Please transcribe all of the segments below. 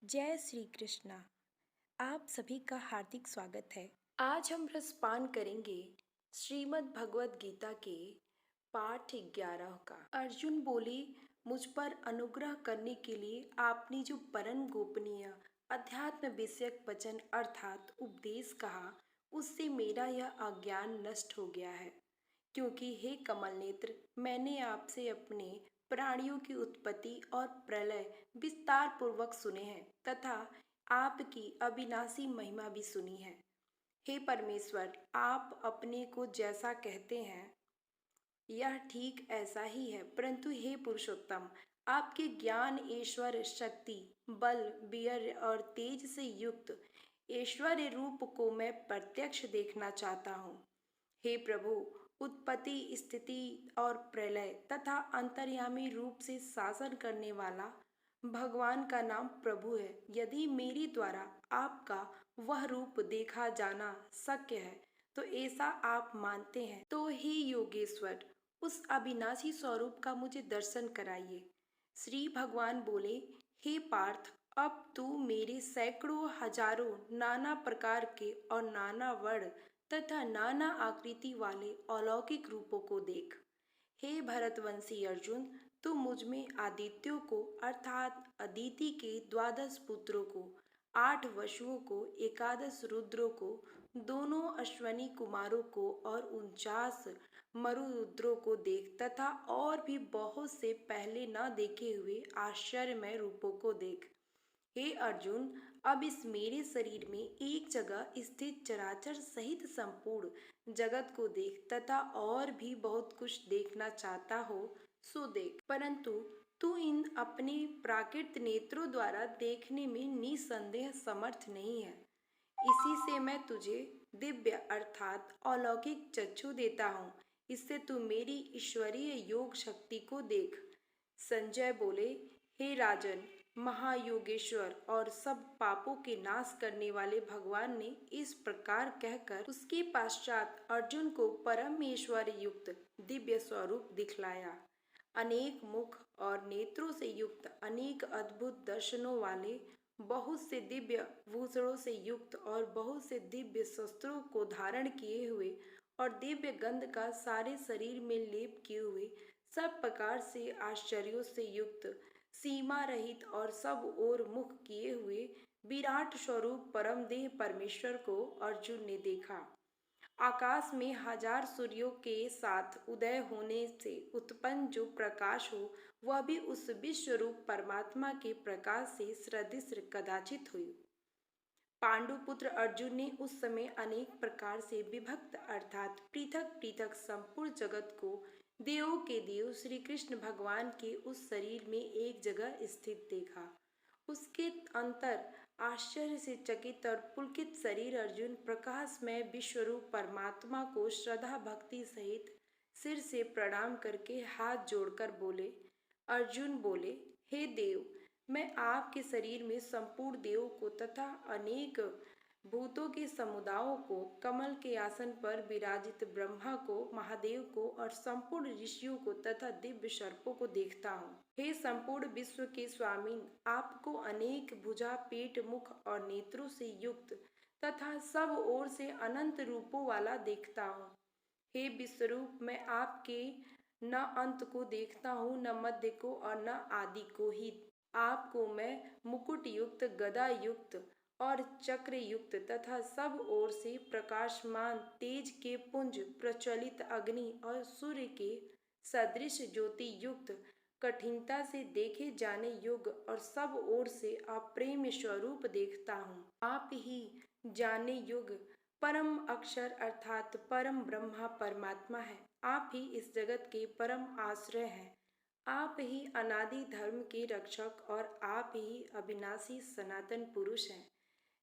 जय श्री कृष्णा। आप सभी का हार्दिक स्वागत है। आज हम रसपान करेंगे श्रीमद् भगवद गीता के पाठ 11 का। अर्जुन बोले, मुझ पर अनुग्रह करने के लिए आपने जो परम गोपनीय अध्यात्म विषयक वचन अर्थात उपदेश कहा, उससे मेरा यह अज्ञान नष्ट हो गया है। क्योंकि हे कमल नेत्र, मैंने आपसे अपने प्राणियों की उत्पत्ति और प्रलय विस्तार पूर्वक सुने हैं तथा आपकी अविनाशी महिमा भी सुनी है। हे परमेश्वर, आप अपने को जैसा कहते हैं यह ठीक ऐसा ही है, परंतु हे पुरुषोत्तम, आपके ज्ञान, ऐश्वर्य, शक्ति, बल, वीर्य और तेज से युक्त ऐश्वर्य रूप को मैं प्रत्यक्ष देखना चाहता हूँ। हे प्रभु, उत्पत्ति, स्थिति और प्रलय तथा अंतर्यामी रूप से शासन करने वाला भगवान का नाम प्रभु है। यदि मेरे द्वारा आपका वह रूप देखा जाना शक्य है तो ऐसा आप मानते हैं तो हे योगेश्वर, उस अविनाशी स्वरूप का मुझे दर्शन कराइए। श्री भगवान बोले, हे पार्थ, अब तू मेरे सैकड़ों हजारों नाना प्रकार के और नाना वर्ण तथा नाना आकृति वाले अलौकिक रूपों को देख। हे भरतवंशी अर्जुन, तू मुझ में आदित्यों को अर्थात अदिति के 12 पुत्रों को, 8 वसुओं को, 11 रुद्रों को, दोनों अश्वनी कुमारों को और 49 मरुरुद्रों को देख तथा और भी बहुत से पहले न देखे हुए आश्चर्यमय रूपों को देख। हे अर्जुन, अब इस मेरे शरीर में एक जगह स्थित चराचर सहित संपूर्ण जगत को देख तथा और भी बहुत कुछ देखना चाहता हो सो देख, परंतु तू इन अपने प्राकृत नेत्रों द्वारा देखने में निसंदेह समर्थ नहीं है। इसी से मैं तुझे दिव्य अर्थात अलौकिक चक्षु देता हूँ। इससे तू मेरी ईश्वरीय योग शक्ति को देख। संजय बोले, हे राजन, महायोगेश्वर और सब पापों के नाश करने वाले भगवान ने इस प्रकार कहकर उसके पश्चात अर्जुन को परमेश्वर युक्त दिव्य स्वरूप दिखलाया। अनेक मुख और नेत्रों से युक्त, अनेक अद्भुत दर्शनों वाले, बहुत से दिव्य भूषणों से युक्त और बहुत से दिव्य शस्त्रों को धारण किए हुए और दिव्य गंध का सारे शरीर में लेप किए हुए, सब प्रकार से आश्चर्यों से युक्त, सीमा रहित और सब ओर मुख किए हुए विराट स्वरूप परम देह परमेश्वर को अर्जुन ने देखा। आकाश में हजार सूर्यों के साथ उदय होने से उत्पन्न जो प्रकाश हो, वह भी उस विश्व रूप परमात्मा के प्रकाश से सदृश कदाचित हुई। पांडुपुत्र अर्जुन ने उस समय अनेक प्रकार से विभक्त अर्थात पृथक पृथक संपूर्ण जगत को देवों के देव श्री कृष्ण भगवान के उस शरीर में एक जगह स्थित देखा। उसके अंतर आश्चर्य से चकित और पुलकित शरीर अर्जुन प्रकाशमय विश्वरूप परमात्मा को श्रद्धा भक्ति सहित सिर से प्रणाम करके हाथ जोड़कर बोले। अर्जुन बोले, हे देव, मैं आपके शरीर में संपूर्ण देवों को तथा अनेक भूतों के समुदायों को, कमल के आसन पर विराजित ब्रह्मा को, महादेव को और संपूर्ण ऋषियों को तथा दिव्य सर्पों को देखता हूँ। हे संपूर्ण विश्व के स्वामी, आपको अनेक भुजा, पेट, मुख और नेत्रों से युक्त तथा सब ओर से अनंत रूपों वाला देखता हूँ। हे विश्वरूप, मैं आपके न अंत को देखता हूँ, न मध्य को और न आदि को ही। आपको मैं मुकुट युक्त, गदा युक्त और चक्र युक्त तथा सब ओर से प्रकाशमान तेज के पुंज, प्रज्वलित अग्नि और सूर्य के सदृश ज्योति युक्त, कठिनता से देखे जाने योग्य और सब ओर से अप्रेम स्वरूप देखता हूँ। आप ही जाने योग्य परम अक्षर अर्थात परम ब्रह्मा परमात्मा है। आप ही इस जगत के परम आश्रय हैं। आप ही अनादि धर्म के रक्षक और आप ही अविनाशी सनातन पुरुष हैं,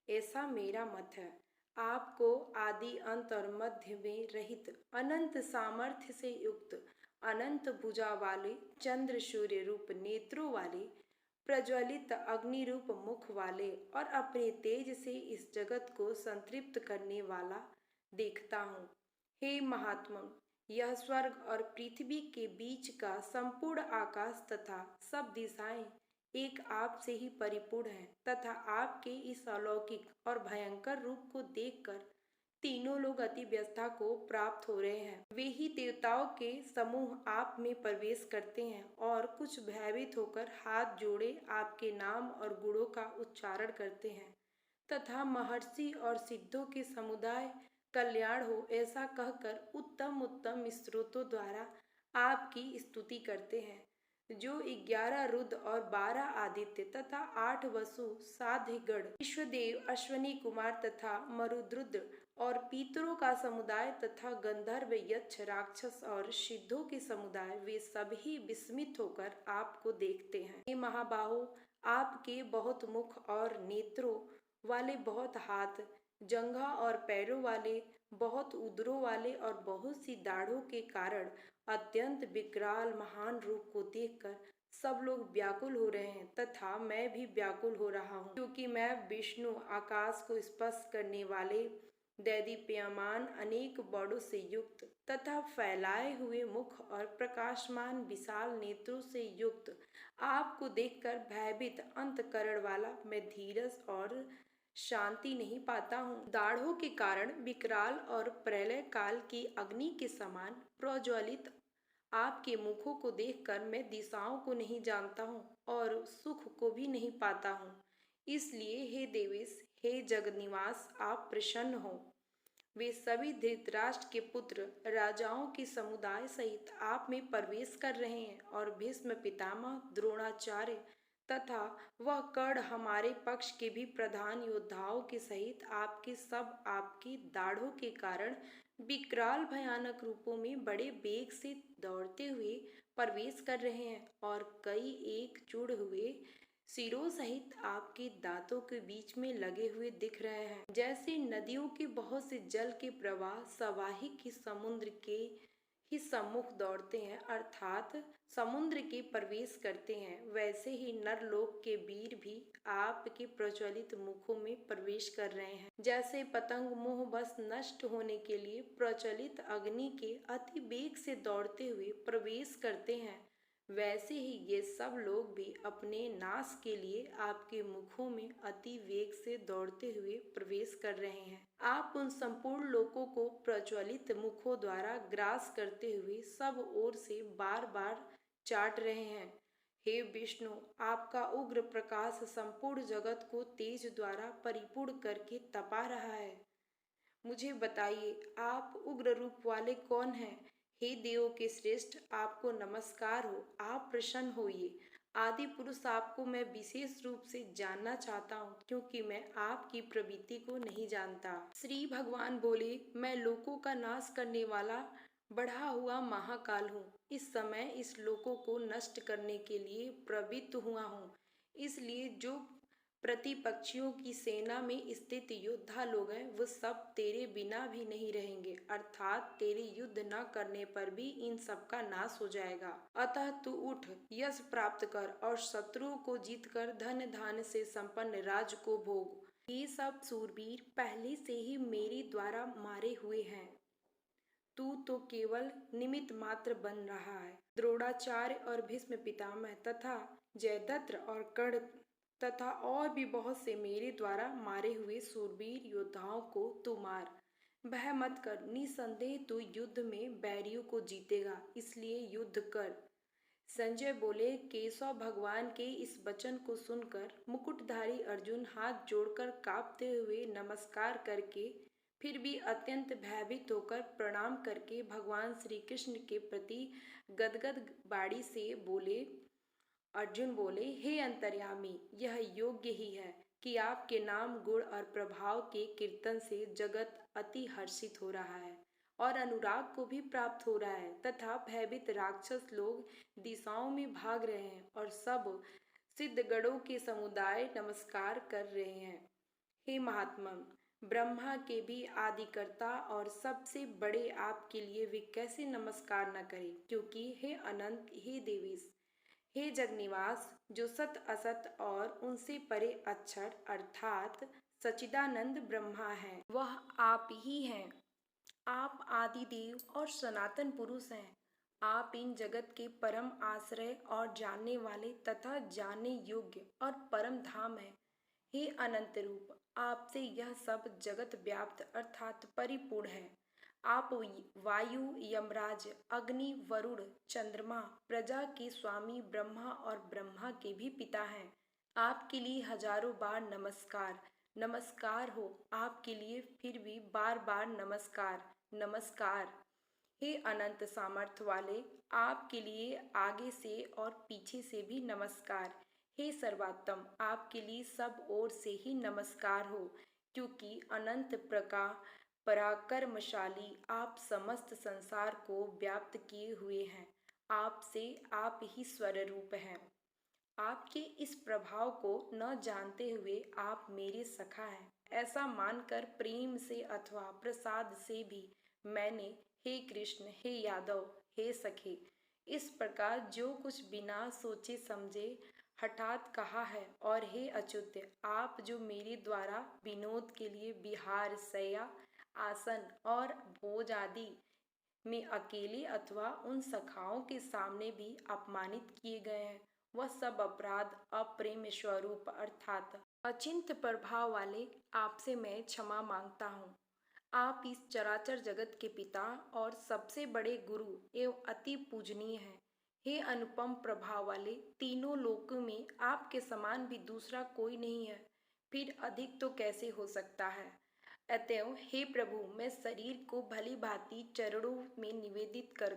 ऐसा मेरा मत है। आपको आदि, अंत और मध्य में रहित, अनंत सामर्थ्य से युक्त, अनंत भुजा वाले, चंद्र सूर्य रूप नेत्रों वाले, प्रज्वलित अग्नि रूप मुख वाले और अपने तेज से इस जगत को संतृप्त करने वाला देखता हूँ। हे महात्मा, यह स्वर्ग और पृथ्वी के बीच का संपूर्ण आकाश तथा सब दिशाएं एक आप से ही परिपूर्ण है तथा आपके इस अलौकिक और भयंकर रूप को देखकर तीनों लोग अति व्यवस्था को प्राप्त हो रहे हैं। वे ही देवताओं के समूह आप में प्रवेश करते हैं और कुछ भयभीत होकर हाथ जोड़े आपके नाम और गुणों का उच्चारण करते हैं तथा महर्षि और सिद्धों के समुदाय कल्याण हो ऐसा कहकर उत्तम उत्तम स्रोतों द्वारा आपकी स्तुति करते हैं। जो 11 रुद्र और 12 आदित्य तथा 8 वसु 7 गण विश्वदेव अश्वनी कुमार तथा मरुद्रुद्र और पितरों का समुदाय तथा गंधर्व यक्ष राक्षस और सिद्धों के समुदाय वे सभी विस्मित होकर आपको देखते हैं। हे महाबाहो, आपके बहुत मुख और नेत्रों वाले बहुत हाथ, जंघा और पैरों वाले बहुत उदरों वाले और बहुत सी दाढ़ों के कारण अत्यंत विकराल महान रूप को देखकर सब लोग व्याकुल हो रहे हैं तथा मैं भी व्याकुल हो रहा हूँ, क्योंकि मैं विष्णु आकाश को स्पर्श करने वाले दैदीप्यमान अनेक बड़ों से युक्त तथा फैलाए हुए मुख और प्रकाशमान विशाल नेत्रों से युक्त आपको देखकर भयभीत अंतकरण वाला मैं धीरज और शांति नहीं पाता हूँ। दाढ़ों के कारण विकराल और प्रलय काल की अग्नि के समान प्रज्वलित आपके मुखों को देखकर मैं दिशाओं को नहीं जानता हूँ और सुख को भी नहीं पाता हूँ। इसलिए हे देवेश, हे जगन्निवास, आप प्रसन्न हो। वे सभी धृतराष्ट्र के पुत्र राजाओं के समुदाय सहित आप में प्रवेश कर रहे हैं और भीष्म पितामह, द्रोणाचार्य तथा वह कर्ण हमारे पक्ष के भी प्रधान योद्धाओं के सहित आपके सब आपकी दाढ़ों के कारण विकराल भयानक रूपों में बड़े वेग से दौड़ते हुए प्रवेश कर रहे हैं और कई एकजुट हुए सिरों सहित आपके दांतों के बीच में लगे हुए दिख रहे हैं। जैसे नदियों के बहुत से जल के प्रवाह स्वाभाविक ही समुद्र के ही सम्मुख दौड़ते हैं अर्थात समुद्र के प्रवेश करते हैं, वैसे ही नरलोक के वीर भी आपके प्रज्वलित मुखों में प्रवेश कर रहे हैं। जैसे पतंग मोह बस नष्ट होने के लिए प्रज्वलित अग्नि के अति वेग से दौड़ते हुए प्रवेश करते हैं, वैसे ही ये सब लोग भी अपने नाश के लिए आपके मुखों में अति वेग से दौड़ते हुए प्रवेश कर रहे हैं। आप उन संपूर्ण लोगों को प्रज्वलित मुखों द्वारा ग्रास करते हुए सब ओर से बार बार चाट रहे हैं। हे विष्णु, आपका उग्र प्रकाश संपूर्ण जगत को तेज द्वारा परिपूर्ण करके तपा रहा है। मुझे बताइए, आप उग्र रूप वाले कौन हैं? हे देवों के श्रेष्ठ, आपको नमस्कार हो, आप प्रसन्न होइए। आदि पुरुष, आपको मैं विशेष रूप से जानना चाहता हूँ, क्योंकि मैं आपकी प्रवृत्ति को नहीं जानता। श्री भगवान बोले, मैं लोकों का नाश करने वाला बढ़ा हुआ महाकाल हूँ। इस समय इस लोकों को नष्ट करने के लिए प्रवृत्त हुआ हूँ। इसलिए जो प्रतिपक्षियों की सेना में स्थित योद्धा लोग हैं, वो सब तेरे बिना भी नहीं रहेंगे, अर्थात तेरे युद्ध न करने पर भी इन सब का नाश हो जाएगा। अतः तू उठ, यश प्राप्त कर और शत्रुओं को जीतकर धन धान्य से संपन्न राज्य को भोग। ये सब सूरवीर पहले से ही मेरे द्वारा मारे हुए हैं, तू तो केवल निमित्त मात्र बन रहा है। द्रोणाचार्य और भीष्म पितामह तथा जयद्रथ और कर्ण तथा और भी बहुत से मेरे द्वारा मारे हुए सूरवीर योद्धाओं को तू मार। भय मत कर, निसंदेह तू युद्ध में बैरियों को जीतेगा, इसलिए युद्ध कर। संजय बोले, केशव भगवान के इस वचन को सुनकर मुकुटधारी अर्जुन हाथ जोड़कर कांपते हुए नमस्कार करके फिर भी अत्यंत भयभीत होकर प्रणाम करके भगवान श्री कृष्ण के प्रति गदगद वाणी से बोले। अर्जुन बोले, हे अंतर्यामी, यह योग्य ही है कि आपके नाम गुण और प्रभाव के कीर्तन से जगत अति हर्षित हो रहा है और अनुराग को भी प्राप्त हो रहा है तथा भयभीत राक्षस लोग दिशाओं में भाग रहे हैं और सब सिद्धगणों के समुदाय नमस्कार कर रहे हैं। हे महात्मा, ब्रह्मा के भी आदिकर्ता और सबसे बड़े आपके लिए वे कैसे नमस्कार न करें, क्योंकि हे अनंत, हे देवेश, हे जगन्निवास, जो सत असत और उनसे परे अक्षर अर्थात सच्चिदानंद ब्रह्मा है, वह आप ही हैं। आप आदिदेव और सनातन पुरुष हैं। आप इन जगत के परम आश्रय और जानने वाले तथा जानने योग्य और परम धाम है। हे अनंत रूप, आपसे यह सब जगत व्याप्त अर्थात परिपूर्ण है। आप वायु, यमराज, अग्नि, वरुण, चंद्रमा, प्रजा के स्वामी ब्रह्मा और ब्रह्मा के भी पिता हैं। आपके लिए हजारों बार नमस्कार। नमस्कार हो आपके लिए, फिर भी बार बार नमस्कार। नमस्कार। हे अनंत सामर्थ्य वाले, आपके लिए आगे से और पीछे से भी नमस्कार। हे सर्वोत्तम, आपके लिए सब ओर से ही नमस्कार हो, क्योंकि अनंत प्रकार पराक्रमशाली आप समस्त संसार को व्याप्त किए हुए हैं। आपसे आप ही स्वरूप हैं। आपके इस प्रभाव को न जानते हुए आप मेरे सखा हैं, ऐसा मानकर प्रेम से अथवा प्रसाद से भी मैंने हे कृष्ण, हे यादव, हे सखे, इस प्रकार जो कुछ बिना सोचे समझे हठात कहा है। और हे अच्युत, आप जो मेरे द्वारा विनोद के लिए विहार, शय्या, आसन और भोज आदि में अकेले अथवा उन सखाओं के सामने भी अपमानित किए गए हैं, वह सब अपराध अप्रेम स्वरूप अर्थात अचिंत्य प्रभाव वाले आपसे मैं क्षमा मांगता हूँ। आप इस चराचर जगत के पिता और सबसे बड़े गुरु एवं अति पूजनीय हैं। हे अनुपम प्रभाव वाले, तीनों लोकों में आपके समान भी दूसरा कोई नहीं है, फिर अधिक तो कैसे हो सकता है। अतएव हे प्रभु, मैं शरीर को भली भांति चरणों में निवेदित कर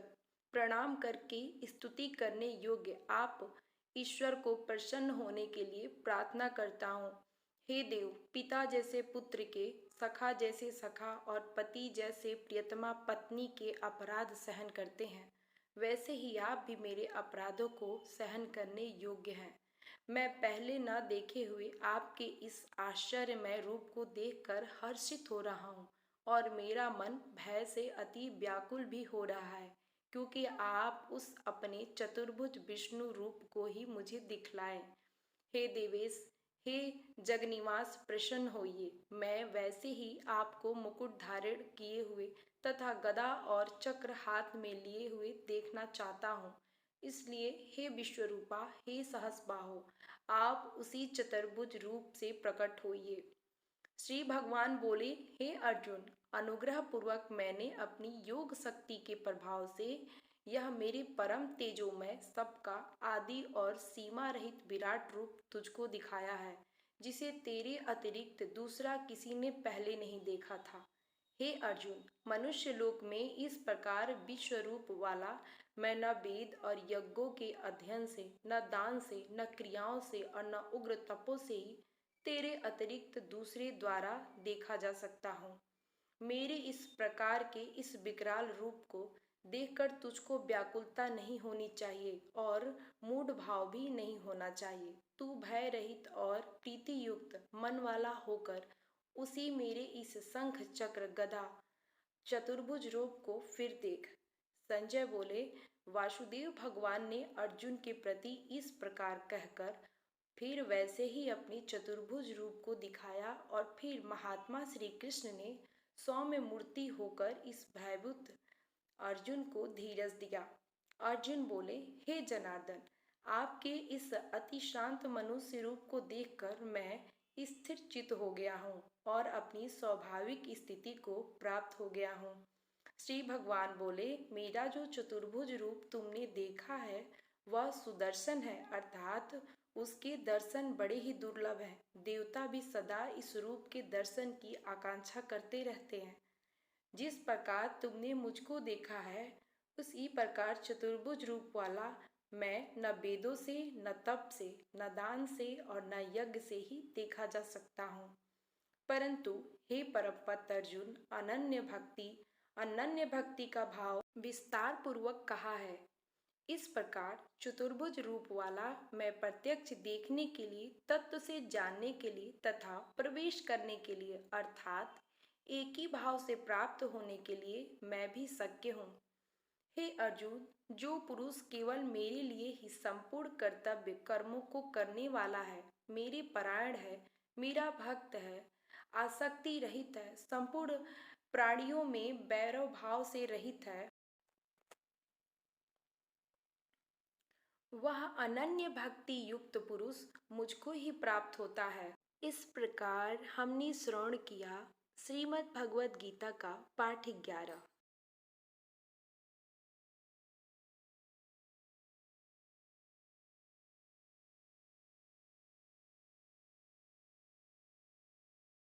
प्रणाम करके स्तुति करने योग्य आप ईश्वर को प्रसन्न होने के लिए प्रार्थना करता हूँ। हे देव, पिता जैसे पुत्र के, सखा जैसे सखा और पति जैसे प्रियतमा पत्नी के अपराध सहन करते हैं, वैसे ही आप भी मेरे अपराधों को सहन करने योग्य हैं। मैं पहले न देखे हुए आपके इस आश्चर्यमय रूप को देखकर हर्षित हो रहा हूँ और मेरा मन भय से अति व्याकुल भी हो रहा है, क्योंकि आप उस अपने चतुर्भुज विष्णु रूप को ही मुझे दिखलाए। हे देवेश, हे जगनिवास, प्रसन्न होइए। मैं वैसे ही आपको मुकुट धारण किए हुए तथा गदा और चक्र हाथ में लिए हुए देखना चाहता हूँ। इसलिए हे विश्वरूपा, हे सहस्बाहो, आप उसी चतुर्भुज रूप से प्रकट होइए। श्री भगवान बोले, हे अर्जुन, अनुग्रह पूर्वक मैंने अपनी योग शक्ति के प्रभाव से यह मेरे परम तेजोमय सबका आदि और सीमा रहित विराट रूप तुझको दिखाया है, जिसे तेरे अतिरिक्त दूसरा किसी ने पहले नहीं देखा था। हे अर्जुन, मनुष्य लोक में इस प्रकार विश्व रूप वाला मैं न वेद और यज्ञों के अध्ययन से, न दान से, न क्रियाओं से और न उग्र तपों से ही तेरे अतिरिक्त दूसरे द्वारा देखा जा सकता हूँ। मेरे इस प्रकार के इस विकराल रूप को देखकर तुझको व्याकुलता नहीं होनी चाहिए और मूढ़ भाव भी नहीं होना चाहिए। तू भय रहित और प्रीति युक्त मन वाला होकर उसी मेरे इस शंख चक्र गदा चतुर्भुज रूप को फिर देख। संजय बोले, वासुदेव भगवान ने अर्जुन के प्रति इस प्रकार कहकर फिर वैसे ही अपनी चतुर्भुज रूप को दिखाया और फिर महात्मा श्री कृष्ण ने सौम्य मूर्ति होकर इस भयभीत अर्जुन को धीरज दिया। अर्जुन बोले, हे जनार्दन, आपके इस अति शांत मनुष्य रूप को देखकर मैं स्थिर चित्त हो गया हूँ और अपनी स्वाभाविक स्थिति को प्राप्त हो गया हूँ। श्री भगवान बोले, मेरा जो चतुर्भुज रूप तुमने देखा है वह सुदर्शन है, अर्थात उसके दर्शन बड़े ही दुर्लभ हैं। देवता भी सदा इस रूप के दर्शन की आकांक्षा करते रहते हैं। जिस प्रकार तुमने मुझको देखा है, उसी प्रकार चतुर्भुज रूप वाला मैं न वेदों से, न तप से, न दान से और न यज्ञ से ही देखा जा सकता हूँ। परंतु हे परमपत अर्जुन, अनन्य भक्ति का भाव विस्तार पूर्वक कहा है। इस प्रकार चतुर्भुज रूप वाला मैं प्रत्यक्ष देखने के लिए, तत्व से जानने के लिए तथा प्रवेश करने के लिए अर्थात एक ही भाव से प्राप्त होने के लिए मैं भी शक्य हूँ। हे अर्जुन, जो पुरुष केवल मेरे लिए ही संपूर्ण कर्तव्य कर्मों को करने वाला है, मेरे परायण है, मेरा भक्त है, आसक्ति रहित है, संपूर्ण प्राणियों में वैरव भाव से रहित है, वह अनन्य भक्ति युक्त पुरुष मुझको ही प्राप्त होता है। इस प्रकार हमने श्रवण किया श्रीमद् भगवद गीता का पाठ 11।